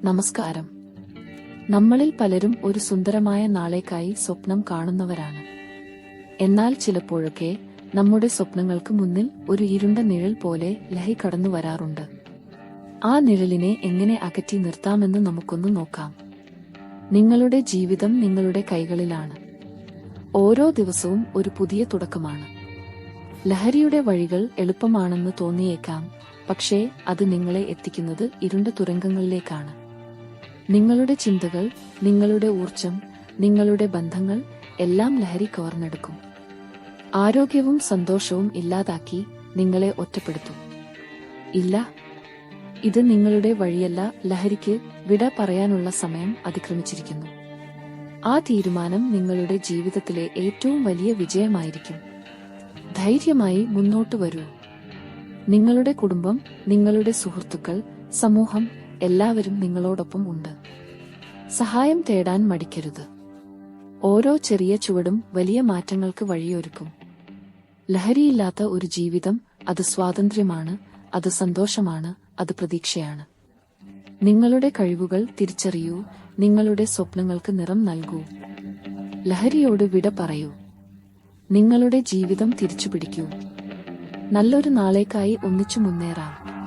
നമസ്കാരം. നമ്മളിൽ പലരും ഒരു സുന്ദരമായ നാളേക്കായി സ്വപ്നം കാണുന്നവരാണ്. എന്നാൽ ചിലപ്പോഴൊക്കെ നമ്മുടെ സ്വപ്നങ്ങൾക്ക് മുന്നിൽ ഒരു ഇരുണ്ട നിഴൽ പോലെ ലഹരി കടന്നു വരാറുണ്ട്. ആ നിഴലിനെ എങ്ങനെ അകറ്റി നിർത്താമെന്ന് നമുക്കൊന്ന് നോക്കാം. നിങ്ങളുടെ ജീവിതം നിങ്ങളുടെ കൈകളിലാണ്. ഓരോ ദിവസവും ഒരു പുതിയ തുടക്കമാണ്. ലഹരിയുടെ വഴികൾ എളുപ്പമാണെന്ന് തോന്നിയേക്കാം, പക്ഷേ അത് നിങ്ങളെ എത്തിക്കുന്നത് ഇരുണ്ട തുരങ്കങ്ങളിലേക്കാണ്. നിങ്ങളുടെ ചിന്തകൾ, നിങ്ങളുടെ ഊർജം, നിങ്ങളുടെ ബന്ധങ്ങൾ എല്ലാം ലഹരി കവർന്നെടുക്കും. ആരോഗ്യവും സന്തോഷവും ഇല്ലാതാക്കി നിങ്ങളെ ഒറ്റപ്പെടുത്തും. ഇല്ല, ഇത് നിങ്ങളുടെ വഴിയല്ല. ലഹരിക്ക് വിട പറയാനുള്ള സമയം അതിക്രമിച്ചിരിക്കുന്നു. ആ തീരുമാനം നിങ്ങളുടെ ജീവിതത്തിലെ ഏറ്റവും വലിയ വിജയമായിരിക്കും. ധൈര്യമായി മുന്നോട്ട് വരൂ. നിങ്ങളുടെ കുടുംബം, നിങ്ങളുടെ സുഹൃത്തുക്കൾ, സമൂഹം എല്ലാവരും നിങ്ങളോടൊപ്പം ഉണ്ട്. സഹായം തേടാൻ മടിക്കരുത്. ഓരോ ചെറിയ ചുവടും വലിയ മാറ്റങ്ങൾക്ക് വഴിയൊരുക്കും. ലഹരിയില്ലാത്ത ഒരു ജീവിതം, അത് സ്വാതന്ത്ര്യമാണ്, അത് സന്തോഷമാണ്, അത് പ്രതീക്ഷയാണ്. നിങ്ങളുടെ കഴിവുകൾ തിരിച്ചറിയൂ, നിങ്ങളുടെ സ്വപ്നങ്ങൾക്ക് നിറം നൽകൂ. ലഹരിയോട് വിട പറയൂ. നിങ്ങളുടെ ജീവിതം തിരിച്ചുപിടിക്കൂ. നല്ലൊരു നാളേക്കായി ഒന്നിച്ചു മുന്നേറാം.